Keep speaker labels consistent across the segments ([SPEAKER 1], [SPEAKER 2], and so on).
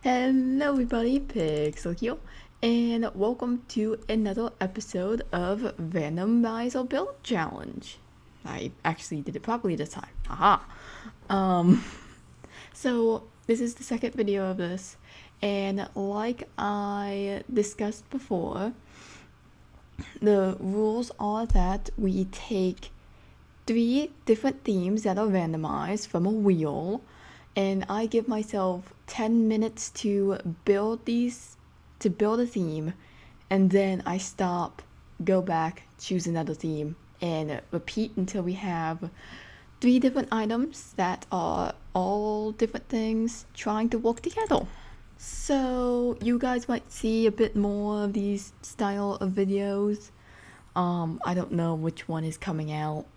[SPEAKER 1] Hello everybody, Pixel here, and welcome to another episode of Randomizer Build Challenge. I actually did it properly this time. Haha. Um, so this is the second video of this, and like I discussed before, the rules are that we take 3 different themes that are randomized from a wheel, and I give myself 10 minutes to build a theme, and then I stop, go back, choose another theme, and repeat until we have 3 different items that are all different things trying to work together. So you guys might see a bit more of these style of videos. I don't know which one is coming out.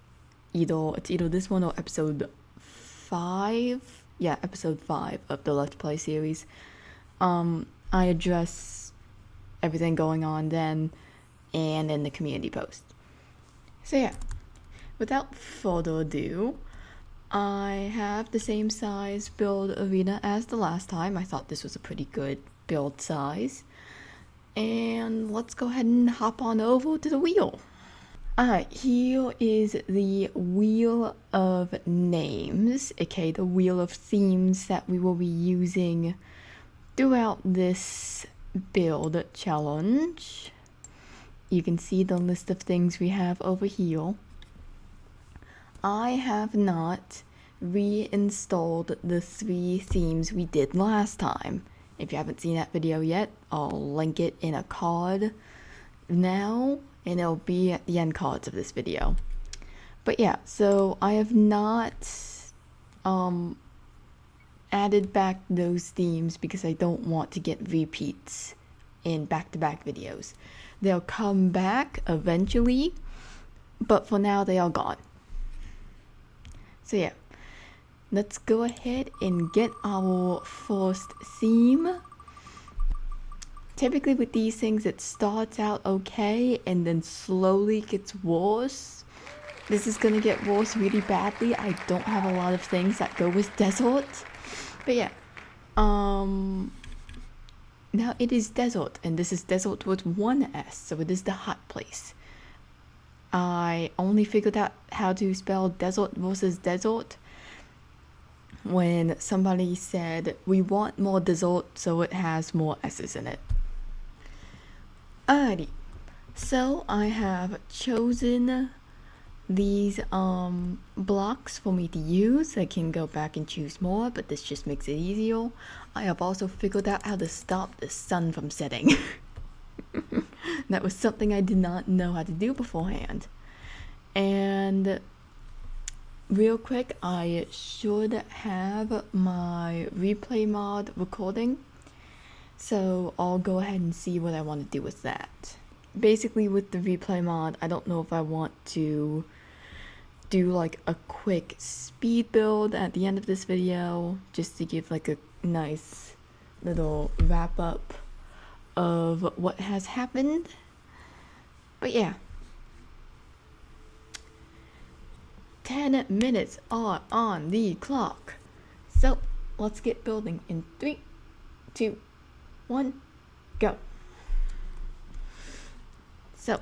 [SPEAKER 1] It's either this one or episode 5. Yeah, episode 5 of the Let's Play series. I address everything going on then and in the community post. So yeah, without further ado, I have the same size build arena as the last time. I thought this was a pretty good build size. And let's go ahead and hop on over to the wheel. Alright, here is the wheel of names, aka the wheel of themes that we will be using throughout this build challenge. You can see the list of things we have over here. I have not reinstalled the 3 themes we did last time. If you haven't seen that video yet, I'll link it in a card now, and it'll be at the end cards of this video. But yeah, so I have not added back those themes because I don't want to get repeats in back-to-back videos. They'll come back eventually, but for now they are gone. So yeah, let's go ahead and get our first theme. Typically with these things, it starts out okay and then slowly gets worse. This is gonna get worse really badly. I don't have a lot of things that go with desert. But yeah, now it is desert, and this is desert with 1 S, so it is the hot place. I only figured out how to spell desert versus desert when somebody said, we want more desert so it has more S's in it. Alrighty, so I have chosen these blocks for me to use. I can go back and choose more, but this just makes it easier. I have also figured out how to stop the sun from setting. That was something I did not know how to do beforehand. And real quick, I should have my replay mod recording. So I'll go ahead and see what I want to do with that. Basically with the replay mod, I don't know if I want to do like a quick speed build at the end of this video, just to give like a nice little wrap up of what has happened. But yeah, 10 minutes are on the clock. So let's get building in 3, 2, 1, go. So,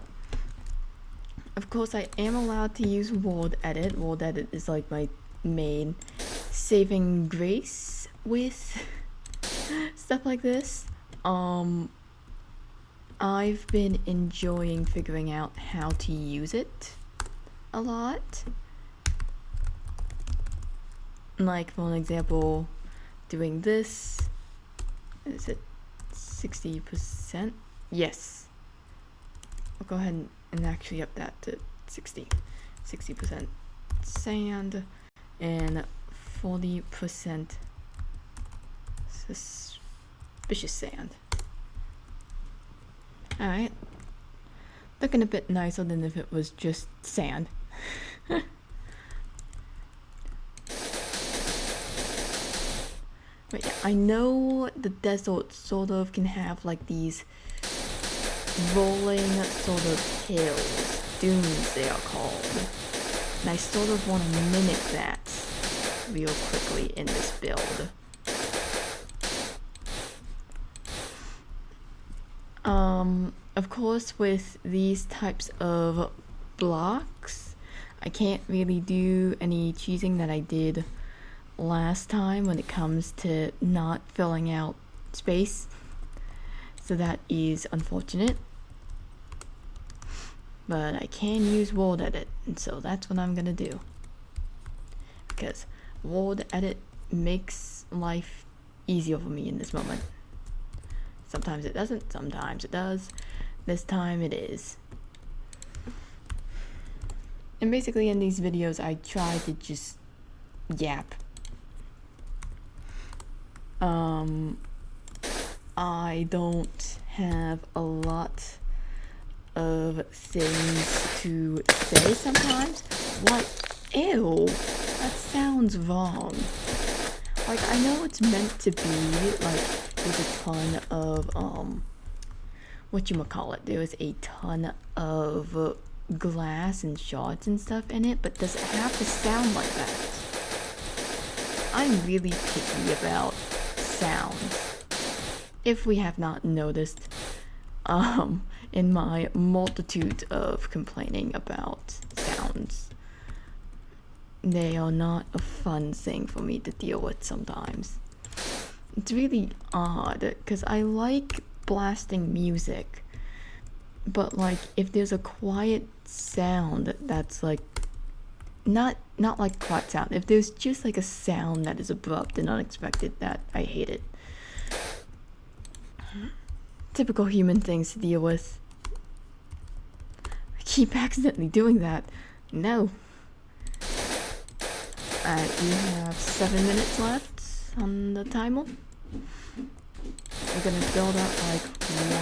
[SPEAKER 1] of course I am allowed to use World Edit. World Edit is like my main saving grace with stuff like this. I've been enjoying figuring out how to use it a lot. Like, for an example, doing this, is it 60%? Yes. I'll go ahead and actually up that to 60% sand and 40% suspicious sand. Alright, looking a bit nicer than if it was just sand. But yeah, I know the desert sort of can have like these rolling sort of hills, dunes they are called, and I sort of want to mimic that real quickly in this build. Of course, with these types of blocks, I can't really do any cheesing that I did last time when it comes to not filling out space. So that is unfortunate. But I can use World Edit, and so that's what I'm gonna do. Because World Edit makes life easier for me in this moment. Sometimes it doesn't, sometimes it does. This time it is. And basically in these videos I try to just yap. I don't have a lot of things to say sometimes. What? Ew, that sounds wrong. Like, I know it's meant to be like there's a ton of whatchamacallit, there's a ton of glass and shards and stuff in it, but does it have to sound like that? I'm really picky about sounds. If we have not noticed, in my multitude of complaining about sounds, they are not a fun thing for me to deal with sometimes. It's really odd, because I like blasting music, but like if there's a quiet sound that's like not like quiet sound, if there's just like a sound that is abrupt and unexpected, that I hate it. Typical human things to deal with. I keep accidentally doing that. No. We have 7 minutes left on the timer. We're gonna build up like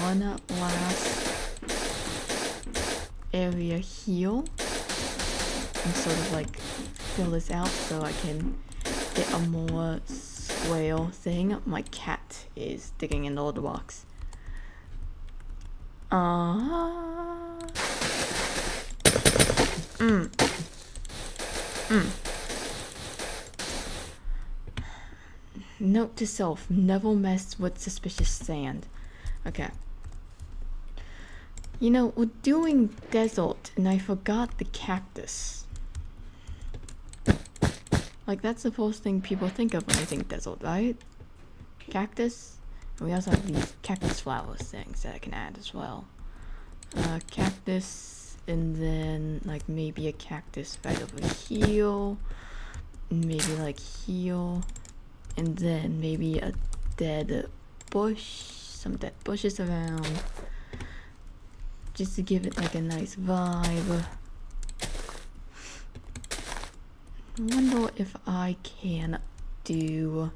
[SPEAKER 1] one last area here and sort of like fill this out so I can get a more square thing. My cat is digging in all the rocks. Note to self, never mess with suspicious sand. Okay. You know, we're doing desert and I forgot the cactus. Like, that's the first thing people think of when they think desert, right? Cactus. And we also have these cactus flowers things that I can add as well. Cactus, and then like maybe a cactus right over here. Maybe like here. And then maybe a dead bush, some dead bushes around, just to give it like a nice vibe. I wonder if I can do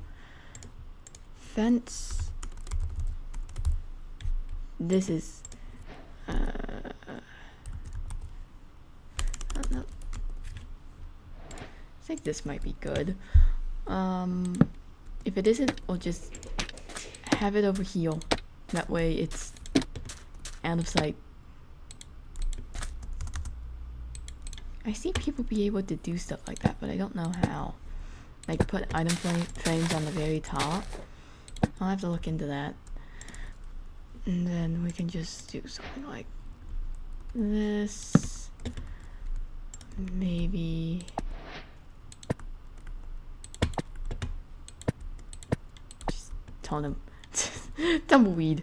[SPEAKER 1] fence. This is I don't know. I think this might be good. If it isn't, I'll just have it over here. That way it's out of sight. I see people be able to do stuff like that, but I don't know how. Like put item frames on the very top. I'll have to look into that. And then we can just do something like this. Maybe just tone him. Tumbleweed.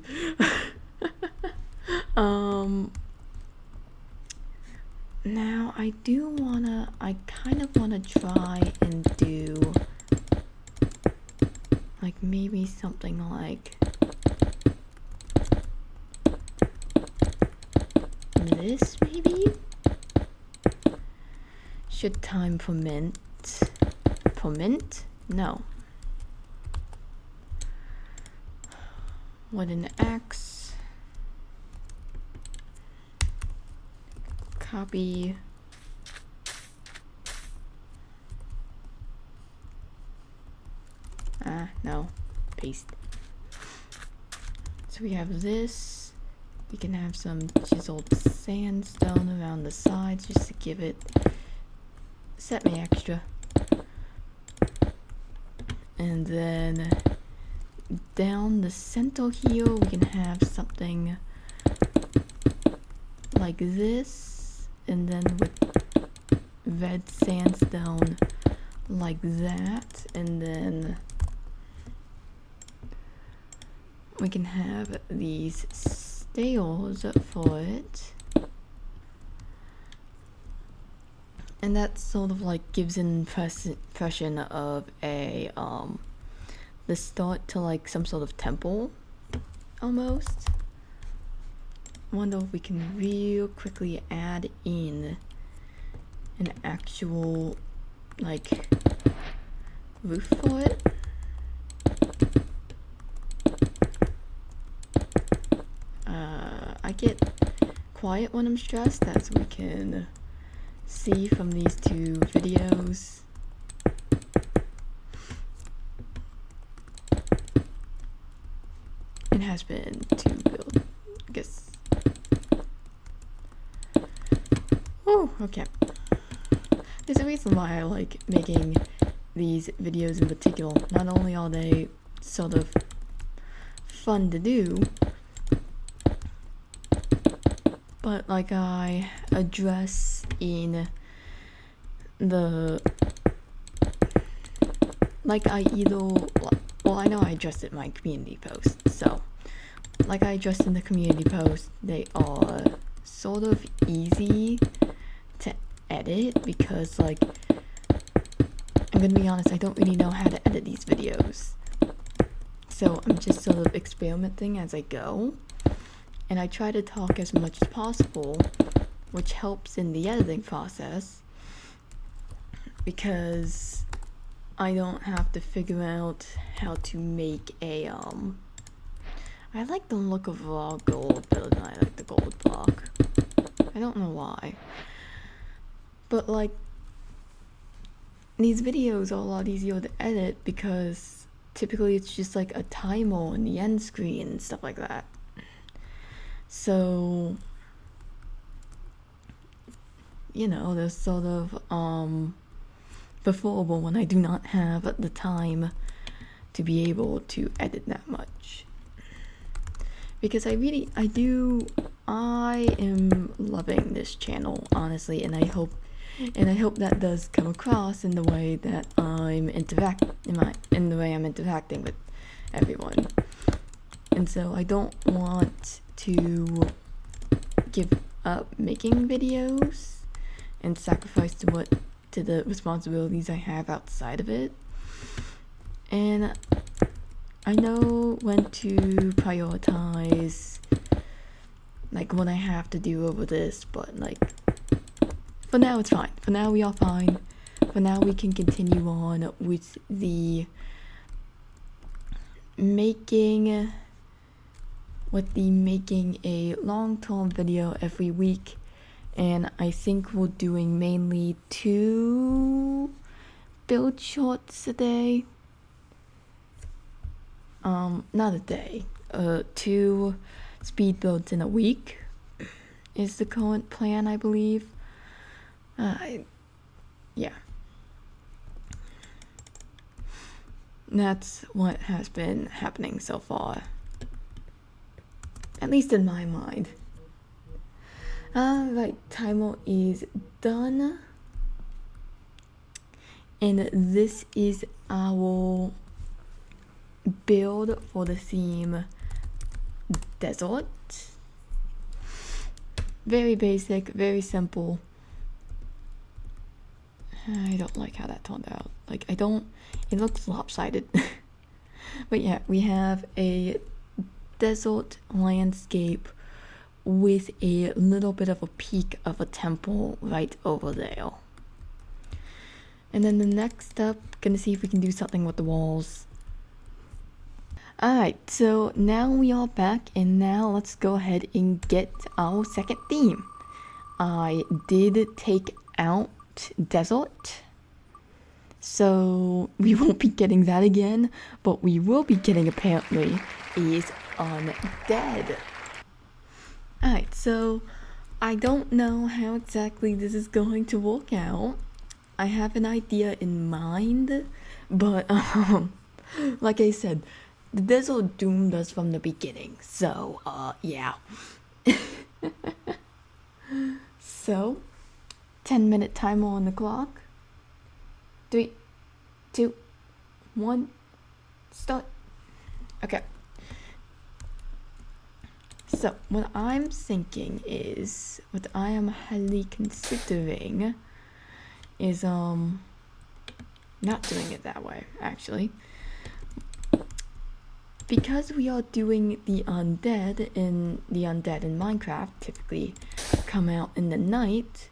[SPEAKER 1] Now I kind of wanna try and do like maybe something like this, maybe? Should time permit? Permit? No. Wooden axe. Copy. No. Paste. So we have this. We can have some chiseled sandstone around the sides just to give it set me extra. And then down the center here we can have something like this, and then with red sandstone like that, and then we can have these stairs for it. And that sort of like gives an impression of a the start to like some sort of temple almost. Wonder if we can real quickly add in an actual like roof for it. I get quiet when I'm stressed, as we can see from these two videos. It has been to build, I guess. Oh, okay. There's a reason why I like making these videos in particular. Not only are they sort of fun to do, but like I address in the, like I either, well, I know I addressed it in my community post, so like I addressed in the community post, they are sort of easy to edit because like, I'm gonna be honest, I don't really know how to edit these videos, so I'm just sort of experimenting as I go. And I try to talk as much as possible, which helps in the editing process because I don't have to figure out how to make a I like the look of raw gold better than I like the gold block. I don't know why. But like, these videos are a lot easier to edit because typically it's just like a timer on the end screen and stuff like that. So, you know, they're sort of preferable when I do not have the time to be able to edit that much. Because I am loving this channel, honestly, and I hope that does come across in the way that I'm interacting with everyone. And so I don't want to give up making videos and sacrifice to the responsibilities I have outside of it. And I know when to prioritize like what I have to do over this, but like for now it's fine. For now we are fine. For now we can continue on with the making a long-term video every week, and I think we're doing mainly 2 build shorts a day. Not a day. 2 speed builds in a week is the current plan, I believe. Yeah. That's what has been happening so far. At least in my mind. Right, timer is done. And this is our build for the theme desert. Very basic, very simple. I don't like how that turned out. Like, it looks lopsided. But yeah, we have a desert landscape with a little bit of a peak of a temple right over there. And then the next step, gonna see if we can do something with the walls. Alright, so now we are back, and now let's go ahead and get our second theme. I did take out desert, so we won't be getting that again, but we will be getting, apparently, is undead. Alright, so I don't know how exactly this is going to work out. I have an idea in mind, but like I said, the desert doomed us from the beginning, so yeah. So, 10-minute timer on the clock. 3, 2, 1, start. Okay. So, what I'm thinking is, what I am highly considering is, not doing it that way, actually. Because we are doing the undead in Minecraft typically come out in the night,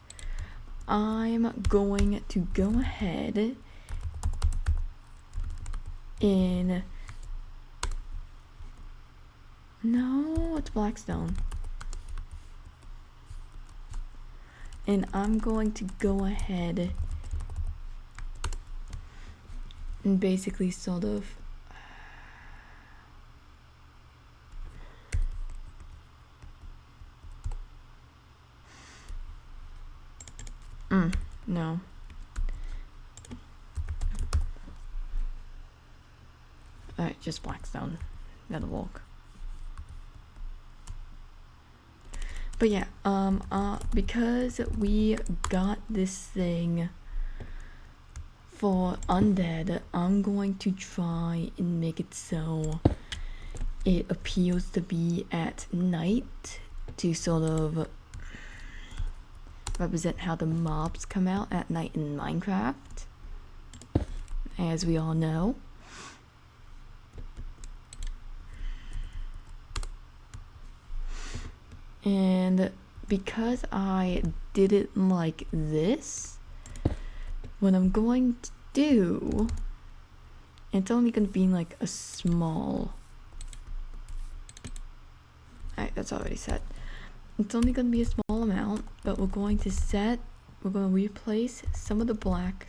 [SPEAKER 1] I'm going to go ahead and no, it's Blackstone. And I'm going to go ahead and basically sort of no. Alright, just Blackstone. That'll work. But yeah, because we got this thing for undead, I'm going to try and make it so it appears to be at night to sort of represent how the mobs come out at night in Minecraft, as we all know. And because I did it like this, what I'm going to do, it's only going to be like a small, alright, that's already set. It's only going to be a small amount, but we're going to replace some of the black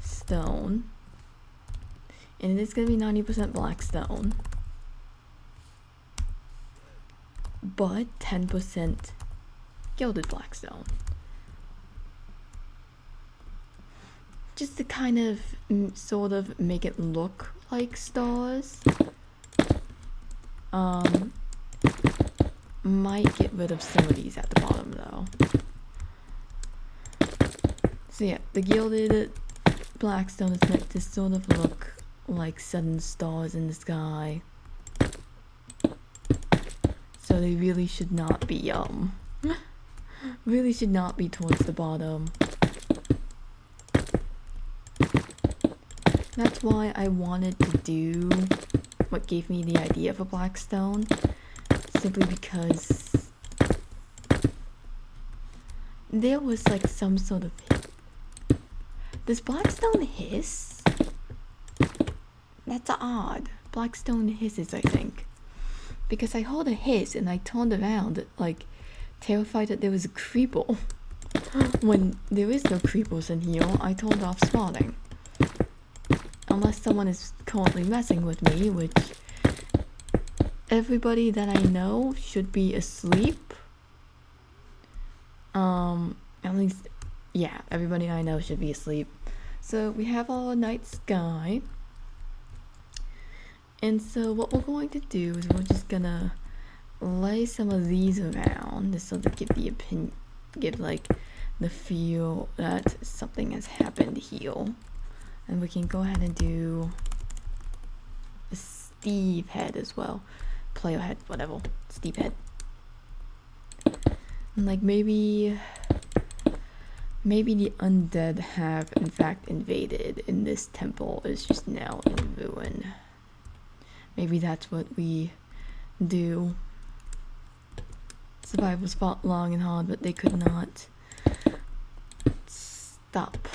[SPEAKER 1] stone, and it is going to be 90% black stone, but 10% gilded blackstone, just to kind of sort of make it look like stars. Might get rid of some of these at the bottom though. So yeah, the gilded blackstone is meant to sort of look like sudden stars in the sky. So they really should not be towards the bottom. That's why I wanted to do what gave me the idea for blackstone, simply because there was like some sort of, does blackstone hiss? That's odd. Blackstone hisses, I think. Because I heard a hiss and I turned around, like, terrified that there was a creeper. When there is no creepers in here, I turned off spawning. Unless someone is currently messing with me, which everybody that I know should be asleep. At least, yeah, everybody I know should be asleep. So we have our night sky. And so what we're going to do is we're just gonna lay some of these around just so to give like the feel that something has happened here. And we can go ahead and do a Steve head as well. Player head, whatever. Steve head. And like maybe the undead have in fact invaded and this temple is just now in ruin. Maybe that's what we do. Survivors fought long and hard, but they could not stop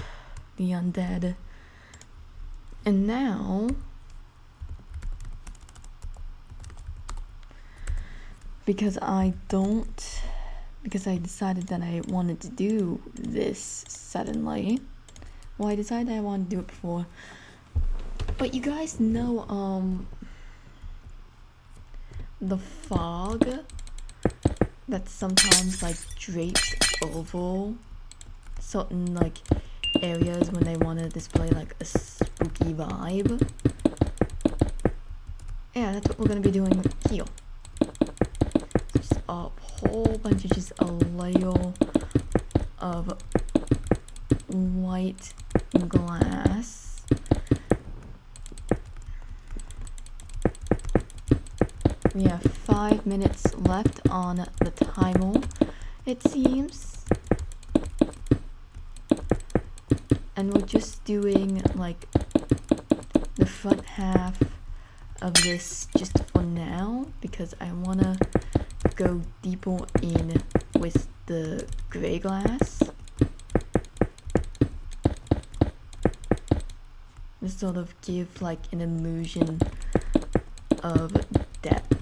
[SPEAKER 1] the undead. And now, because I decided that I wanted to do this suddenly. Well, I decided I wanted to do it before. But you guys know, the fog that sometimes like drapes over certain like areas when they want to display like a spooky vibe. Yeah, that's what we're gonna be doing here. Just a whole bunch of just a layer of white glass. We have 5 minutes left on the timer, it seems. And we're just doing like the front half of this just for now because I wanna go deeper in with the gray glass. To sort of give like an illusion of depth.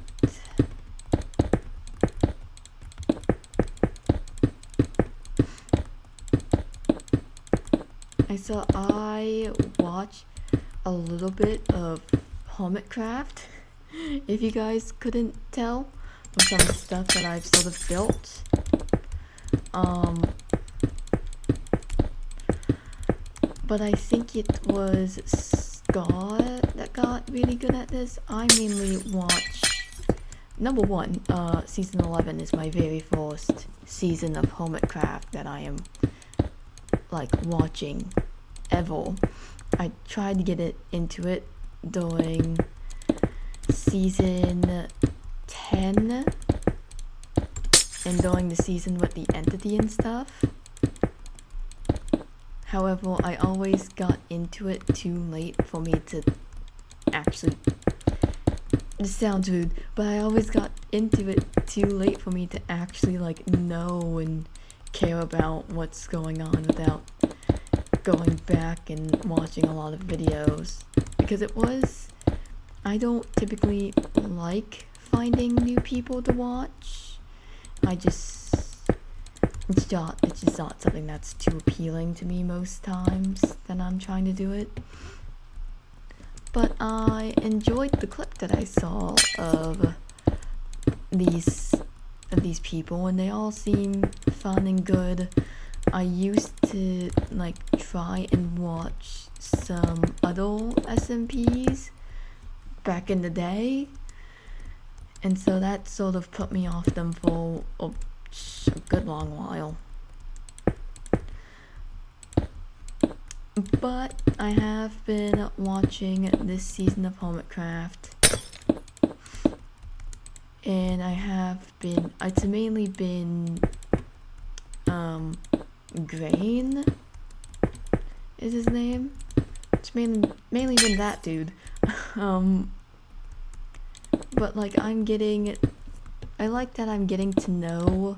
[SPEAKER 1] So I watch a little bit of Hermitcraft, if you guys couldn't tell, from some of the stuff that I've sort of built. But I think it was Scott that got really good at this. I mainly watch, number one, season 11 is my very first season of Hermitcraft that I am like watching ever. I tried to get into it during season 10 and during the season with the entity and stuff. However, I always got into it too late for me to actually, this sounds rude, but I always got into it too late for me to actually like know and care about what's going on without going back and watching a lot of videos, because I don't typically like finding new people to watch. It's just not something that's too appealing to me most times that I'm trying to do it. But I enjoyed the clip that I saw of these people, and they all seem fun and good. I used to like try and watch some other SMPs back in the day, and so that sort of put me off them for a good long while. But I have been watching this season of Hermitcraft, and it's mainly been Grain is his name. It's mainly been that dude. But like I like that I'm getting to know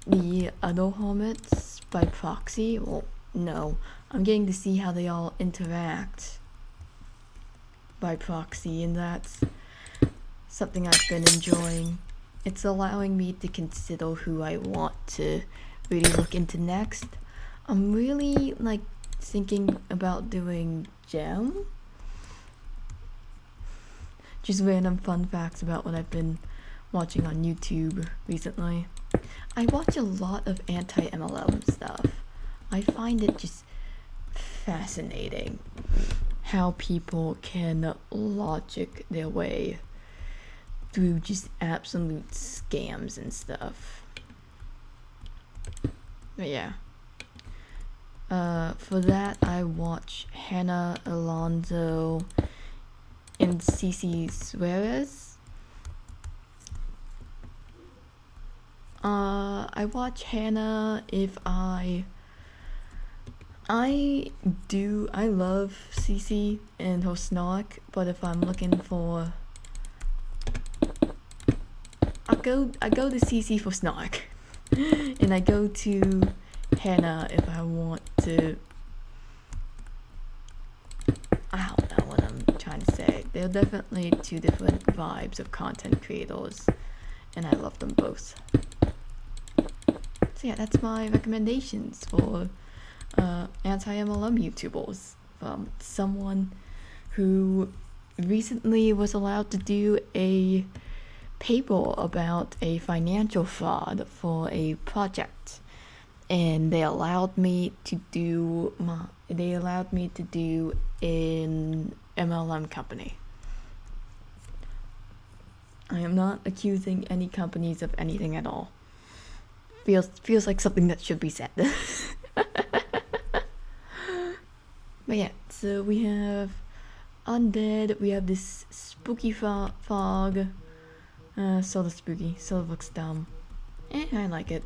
[SPEAKER 1] the other hermits by proxy. Well, no, I'm getting to see how they all interact by proxy, and that's something I've been enjoying. It's allowing me to consider who I want to really look into next. I'm really like thinking about doing Gem. Just random fun facts about what I've been watching on YouTube recently. I watch a lot of anti-MLM stuff. I find it just fascinating how people can logic their way through just absolute scams and stuff. But yeah. For that, I watch Hannah Alonso and Cici Suarez. I watch Hannah if I love Cici and her snark, but if I'm looking for, I go to Cici for snark, and I go to Hannah if I want to. I don't know what I'm trying to say. They're definitely two different vibes of content creators, and I love them both. So yeah, that's my recommendations for anti-MLM YouTubers from someone who recently was allowed to do a paper about a financial fraud for a project, and they allowed me to do an MLM company. I am not accusing any companies of anything at all. Feels like something that should be said. But yeah, so we have undead, we have this spooky fog. Sort of spooky, sort of looks dumb. I like it.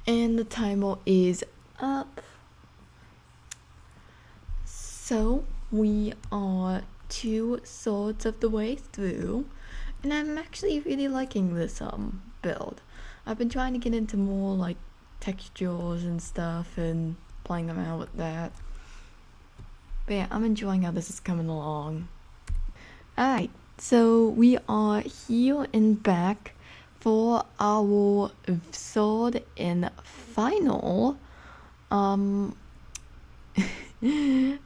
[SPEAKER 1] And the timer is up. So we are 2/3 of the way through, and I'm actually really liking this build. I've been trying to get into more like textures and stuff and playing around with that. But yeah, I'm enjoying how this is coming along. Alright, so we are here and back for our third and final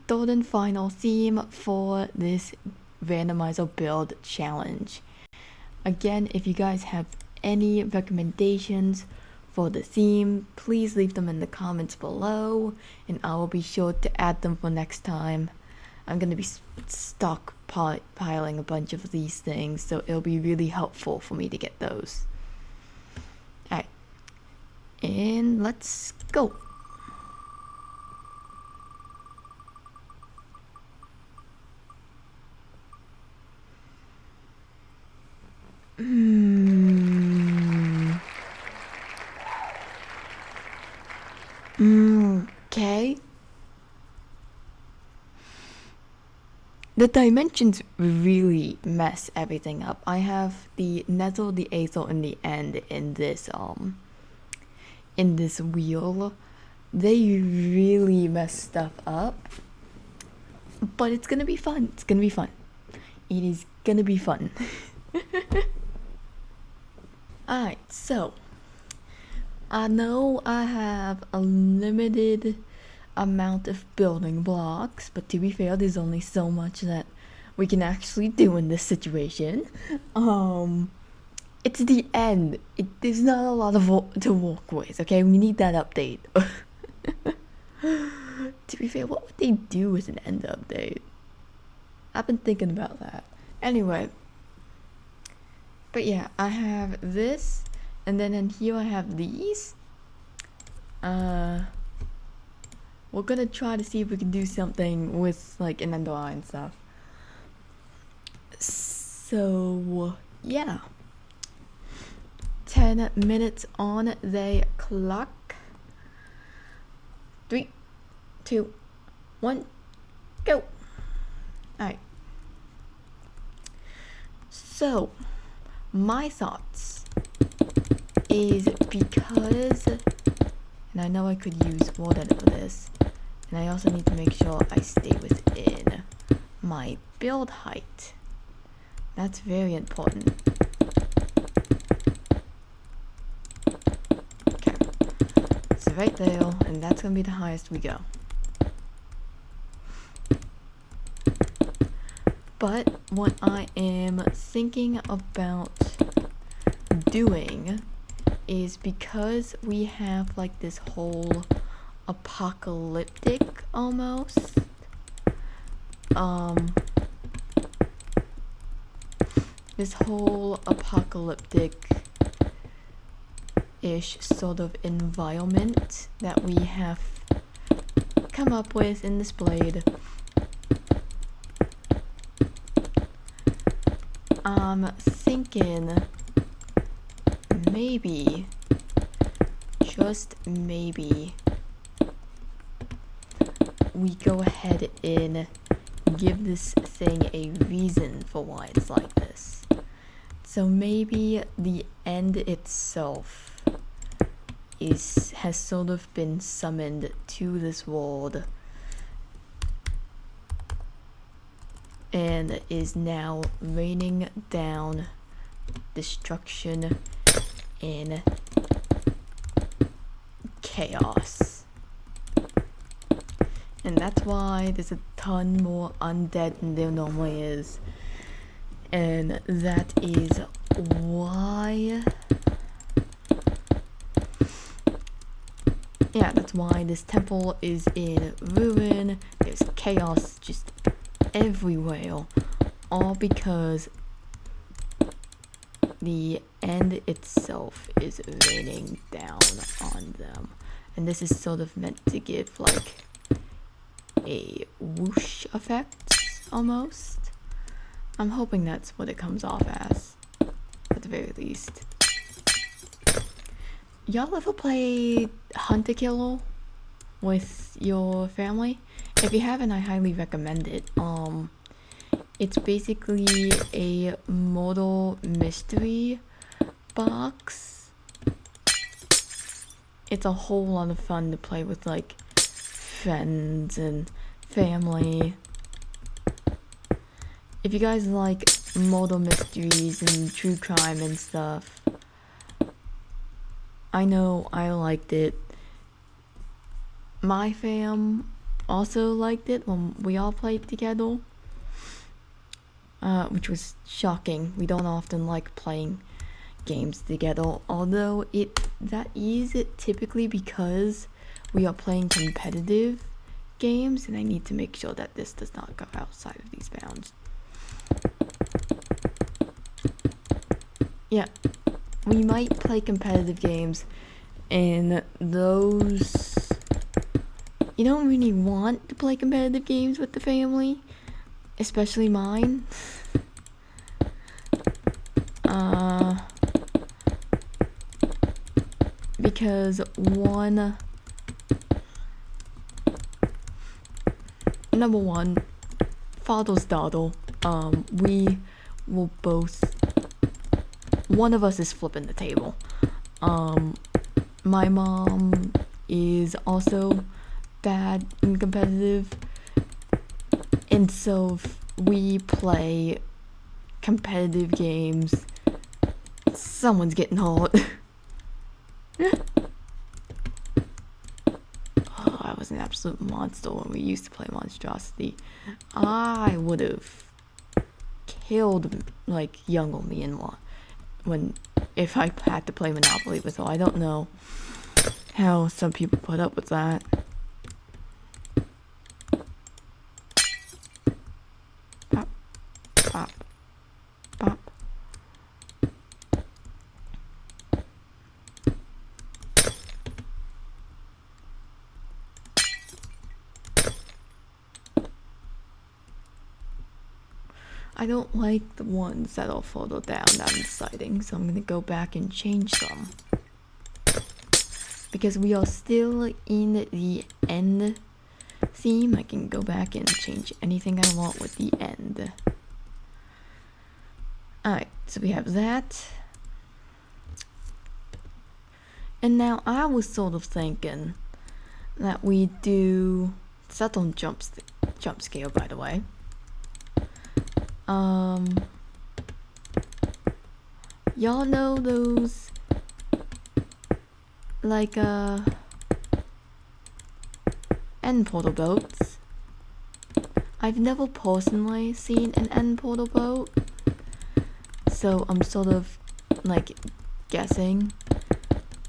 [SPEAKER 1] third and final theme for this randomizer build challenge. Again, if you guys have any recommendations for the theme, please leave them in the comments below and I will be sure to add them for next time. I'm gonna be stockpiling a bunch of these things, so it'll be really helpful for me to get those. Alright, and let's go. Okay. The dimensions really mess everything up. I have the nether, the aether, and the end in this wheel. They really mess stuff up. But it's gonna be fun. It's gonna be fun. It is gonna be fun. Alright, so I know I have a limited amount of building blocks, but to be fair, there's only so much that we can actually do in this situation. It's the end. There's not a lot to work with, okay? We need that update. To be fair, what would they do with an end update? I've been thinking about that. Anyway. But yeah, I have this, and then in here I have these. We're gonna try to see if we can do something with like an ender eye and stuff. So yeah, 10 minutes on the clock. 3, 2, 1, go. Alright, so my thoughts is because, and I know I could use word edit for this, and I also need to make sure I stay within my build height. That's very important. Okay, so right there, and that's gonna be the highest we go. But what I am thinking about doing is, because we have like this whole apocalyptic almost this whole apocalyptic-ish sort of environment that we have come up with and displayed. I'm thinking maybe, just maybe, we go ahead and give this thing a reason for why it's like this. So maybe the end itself has sort of been summoned to this world and is now raining down destruction and chaos. And that's why there's a ton more undead than there normally is. And that is why, yeah, that's why this temple is in ruin. There's chaos just everywhere, all because the end itself is raining down on them. And this is sort of meant to give like a whoosh effect almost. I'm hoping that's what it comes off as, at the very least. Y'all ever play Hunt a Kill with your family? If you haven't, I highly recommend it. It's basically a murder mystery box. It's a whole lot of fun to play with like friends and family. If you guys like murder mysteries and true crime and stuff, I know I liked it. My fam also liked it when we all played together, which was shocking. We don't often like playing games together, although that is typically because we are playing competitive games, and I need to make sure that this does not go outside of these bounds. Yeah, we might play competitive games, and those... You don't really want to play competitive games with the family, especially mine. Because number one, father's daughter, we will both, one of us is flipping the table. My mom is also bad and competitive, and so if we play competitive games, someone's getting hurt. Oh, I was an absolute monster when we used to play Monstrosity. I would have killed like younger me in law if I had to play Monopoly with her. I don't know how some people put up with that. Pop, pop, pop. I don't like the ones that are further down that I'm deciding, so I'm gonna go back and change them. Because we are still in the end theme, I can go back and change anything I want with the end. Alright, so we have that. And now I was sort of thinking that we do... That don't jump scale, by the way. Y'all know those like end portal boats? I've never personally seen an end portal boat, so I'm sort of like guessing.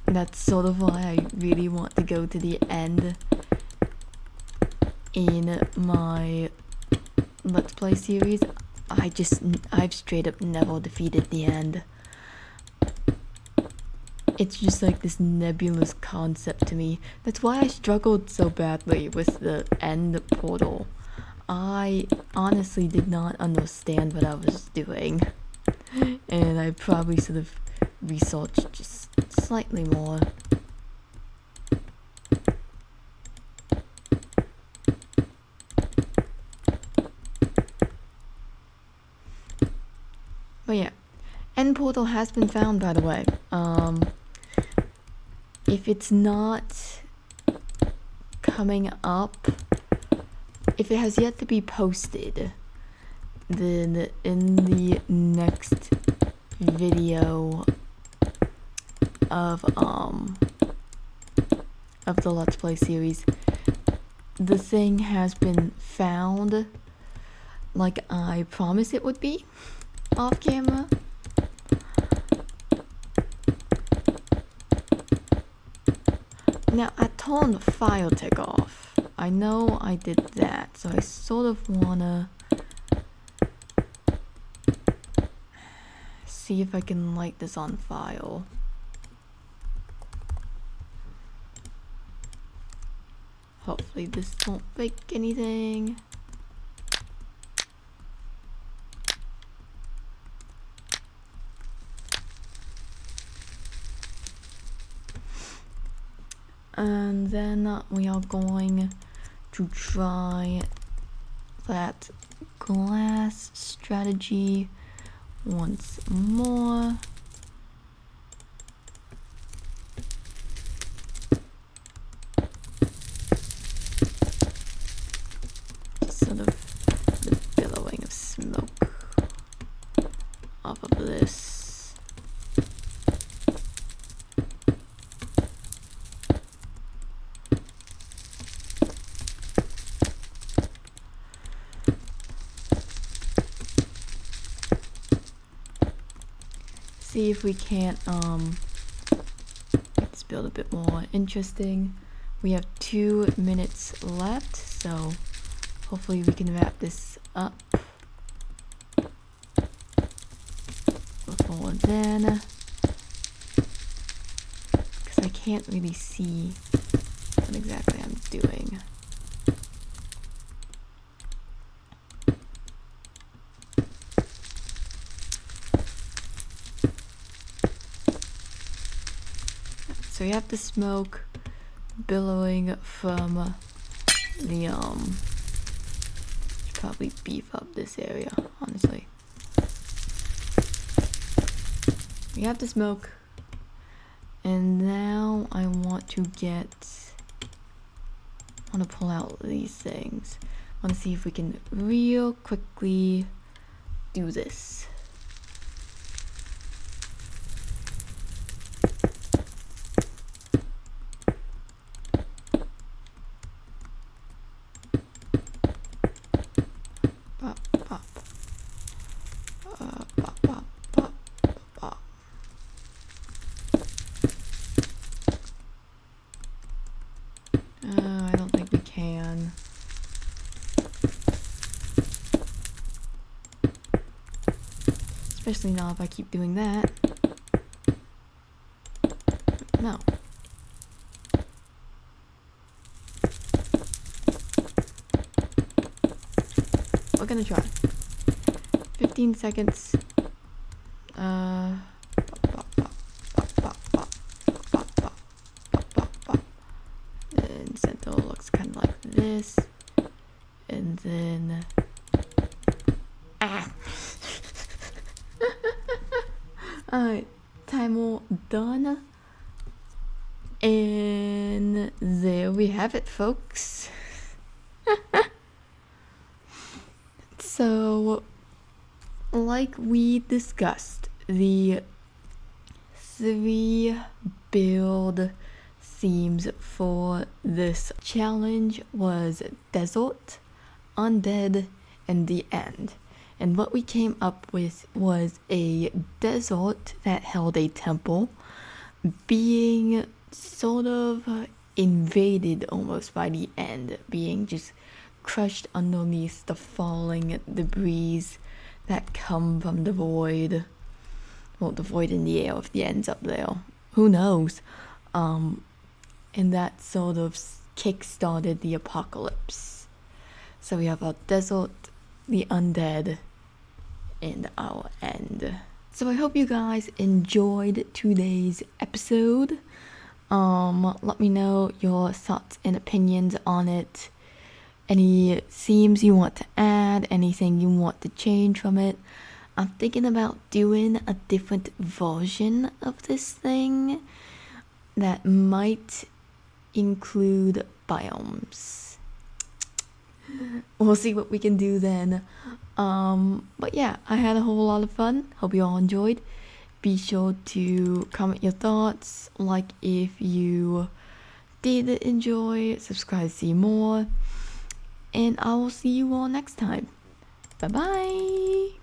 [SPEAKER 1] That's sort of why I really want to go to the end in my Let's Play series. I've straight up never defeated the end. It's just like this nebulous concept to me. That's why I struggled so badly with the end portal. I honestly did not understand what I was doing. And I probably should have researched just slightly more. But yeah, end portal has been found, by the way. If it's not coming up, if it has yet to be posted, then in the next video of the Let's Play series, the thing has been found like I promised it would be off camera. Now, I turned the fire tick off. I know I did that, so I sort of wanna see if I can light this on file. Hopefully this won't break anything. And then we are going to try that glass strategy once more. Sort of the billowing of smoke off of this. See if we can't make this build a bit more interesting. We have 2 minutes left, so hopefully we can wrap this up before then, because I can't really see what exactly I'm doing. So we have the smoke billowing from the should probably beef up this area, honestly. We have the smoke, and now I want to pull out these things. I want to see if we can real quickly do this. I don't think we can. Especially not if I keep doing that. No. We're gonna try. 15 seconds. And center looks kind of like this. And then... Alright, timer done. And there we have it, folks. So, like we discussed, the 3 build themes for this challenge was desert, undead, and the end. And what we came up with was a desert that held a temple being sort of invaded almost by the end, being just crushed underneath the falling debris that come from the void. Well, the void in the air if the end's up there. Who knows? And that sort of kick-started the apocalypse. So we have our desert, the undead, and our end. So I hope you guys enjoyed today's episode. Let me know your thoughts and opinions on it. Any themes you want to add, anything you want to change from it. I'm thinking about doing a different version of this thing that might include biomes. We'll see what we can do then. But yeah, I had a whole lot of fun. Hope you all enjoyed. Be sure to comment your thoughts, like if you did enjoy, subscribe to see more, and I will see you all next time. Bye bye.